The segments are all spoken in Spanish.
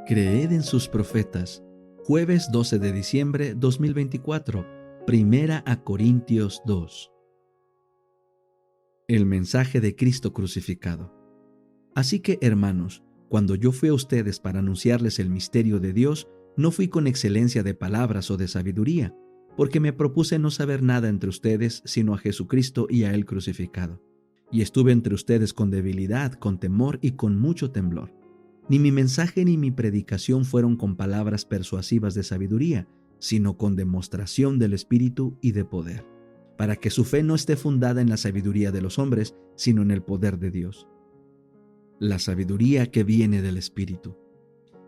Creed en sus profetas. Jueves 12 de diciembre 2024. Primera a Corintios 2. El mensaje de Cristo crucificado. Así que, hermanos, cuando yo fui a ustedes para anunciarles el misterio de Dios, no fui con excelencia de palabras o de sabiduría, porque me propuse no saber nada entre ustedes sino a Jesucristo y a Él crucificado. Y estuve entre ustedes con debilidad, con temor y con mucho temblor. Ni mi mensaje ni mi predicación fueron con palabras persuasivas de sabiduría, sino con demostración del Espíritu y de poder, para que su fe no esté fundada en la sabiduría de los hombres, sino en el poder de Dios. La sabiduría que viene del Espíritu.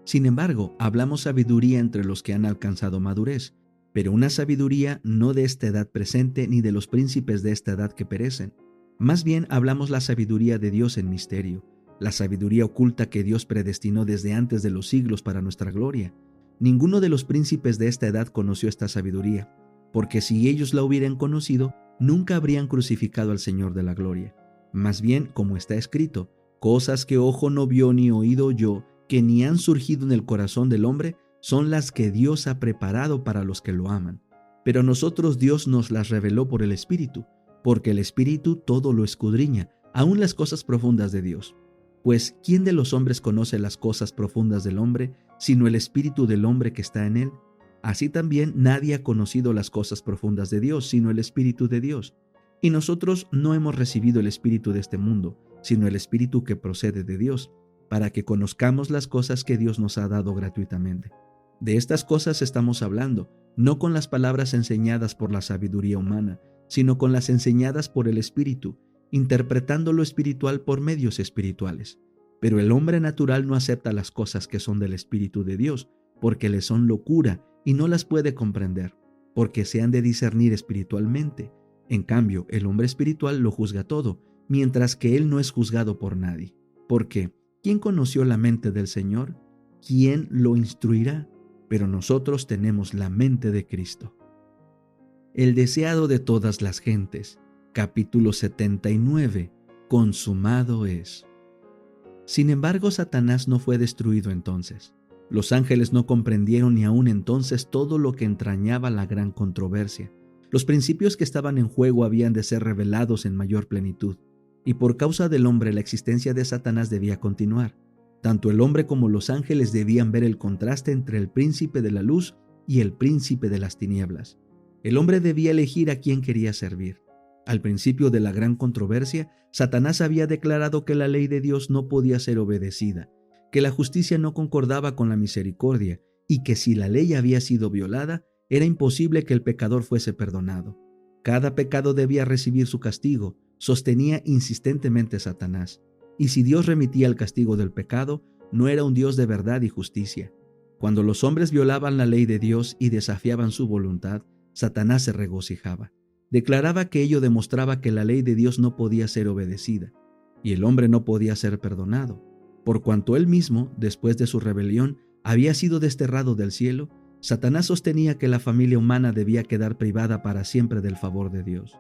Sin embargo, hablamos sabiduría entre los que han alcanzado madurez, pero una sabiduría no de esta edad presente ni de los príncipes de esta edad que perecen. Más bien hablamos la sabiduría de Dios en misterio, la sabiduría oculta que Dios predestinó desde antes de los siglos para nuestra gloria. Ninguno de los príncipes de esta edad conoció esta sabiduría, porque si ellos la hubieran conocido, nunca habrían crucificado al Señor de la gloria. Más bien, como está escrito, cosas que ojo no vio ni oído oyó, que ni han surgido en el corazón del hombre, son las que Dios ha preparado para los que lo aman. Pero a nosotros Dios nos las reveló por el Espíritu, porque el Espíritu todo lo escudriña, aun las cosas profundas de Dios. Pues, ¿quién de los hombres conoce las cosas profundas del hombre, sino el espíritu del hombre que está en él? Así también nadie ha conocido las cosas profundas de Dios, sino el Espíritu de Dios. Y nosotros no hemos recibido el espíritu de este mundo, sino el Espíritu que procede de Dios, para que conozcamos las cosas que Dios nos ha dado gratuitamente. De estas cosas estamos hablando, no con las palabras enseñadas por la sabiduría humana, sino con las enseñadas por el Espíritu, interpretando lo espiritual por medios espirituales. Pero el hombre natural no acepta las cosas que son del Espíritu de Dios, porque le son locura y no las puede comprender, porque se han de discernir espiritualmente. En cambio, el hombre espiritual lo juzga todo, mientras que él no es juzgado por nadie. Porque, ¿quién conoció la mente del Señor? ¿Quién lo instruirá? Pero nosotros tenemos la mente de Cristo. El deseado de todas las gentes. Capítulo 79. Consumado es. Sin embargo, Satanás no fue destruido entonces. Los ángeles no comprendieron ni aún entonces todo lo que entrañaba la gran controversia. Los principios que estaban en juego habían de ser revelados en mayor plenitud, y por causa del hombre la existencia de Satanás debía continuar. Tanto el hombre como los ángeles debían ver el contraste entre el príncipe de la luz y el príncipe de las tinieblas. El hombre debía elegir a quién quería servir. Al principio de la gran controversia, Satanás había declarado que la ley de Dios no podía ser obedecida, que la justicia no concordaba con la misericordia y que si la ley había sido violada, era imposible que el pecador fuese perdonado. Cada pecado debía recibir su castigo, sostenía insistentemente Satanás. Y si Dios remitía el castigo del pecado, no era un Dios de verdad y justicia. Cuando los hombres violaban la ley de Dios y desafiaban su voluntad, Satanás se regocijaba. Declaraba que ello demostraba que la ley de Dios no podía ser obedecida, y el hombre no podía ser perdonado. Por cuanto él mismo, después de su rebelión, había sido desterrado del cielo, Satanás sostenía que la familia humana debía quedar privada para siempre del favor de Dios.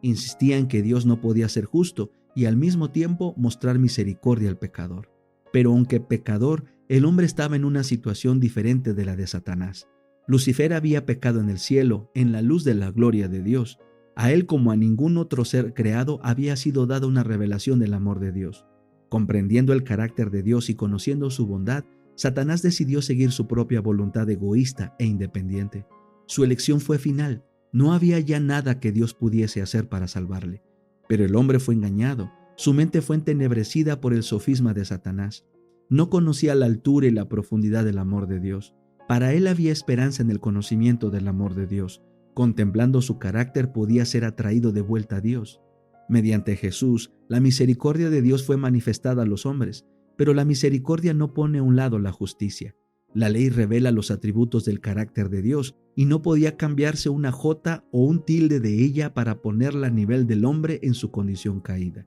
Insistía en que Dios no podía ser justo y al mismo tiempo mostrar misericordia al pecador. Pero aunque pecador, el hombre estaba en una situación diferente de la de Satanás. Lucifer había pecado en el cielo, en la luz de la gloria de Dios. A él, como a ningún otro ser creado, había sido dada una revelación del amor de Dios. Comprendiendo el carácter de Dios y conociendo su bondad, Satanás decidió seguir su propia voluntad egoísta e independiente. Su elección fue final. No había ya nada que Dios pudiese hacer para salvarle. Pero el hombre fue engañado. Su mente fue entenebrecida por el sofisma de Satanás. No conocía la altura y la profundidad del amor de Dios. Para él había esperanza en el conocimiento del amor de Dios. Contemplando su carácter podía ser atraído de vuelta a Dios. Mediante Jesús, la misericordia de Dios fue manifestada a los hombres, pero la misericordia no pone a un lado la justicia. La ley revela los atributos del carácter de Dios y no podía cambiarse una jota o un tilde de ella para ponerla a nivel del hombre en su condición caída.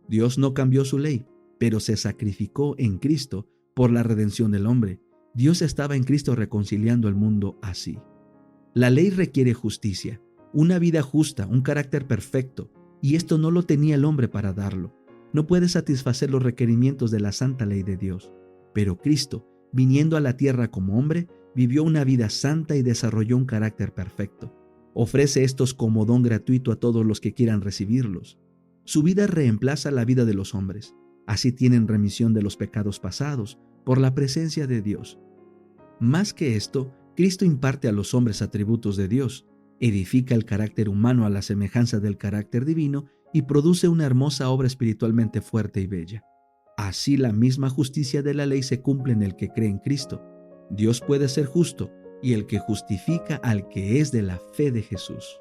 Dios no cambió su ley, pero se sacrificó en Cristo por la redención del hombre. Dios estaba en Cristo reconciliando al mundo así. La ley requiere justicia, una vida justa, un carácter perfecto, y esto no lo tenía el hombre para darlo. No puede satisfacer los requerimientos de la santa ley de Dios. Pero Cristo, viniendo a la tierra como hombre, vivió una vida santa y desarrolló un carácter perfecto. Ofrece estos como don gratuito a todos los que quieran recibirlos. Su vida reemplaza la vida de los hombres. Así tienen remisión de los pecados pasados por la presencia de Dios. Más que esto, Cristo imparte a los hombres atributos de Dios, edifica el carácter humano a la semejanza del carácter divino y produce una hermosa obra espiritualmente fuerte y bella. Así la misma justicia de la ley se cumple en el que cree en Cristo. Dios puede ser justo y el que justifica al que es de la fe de Jesús.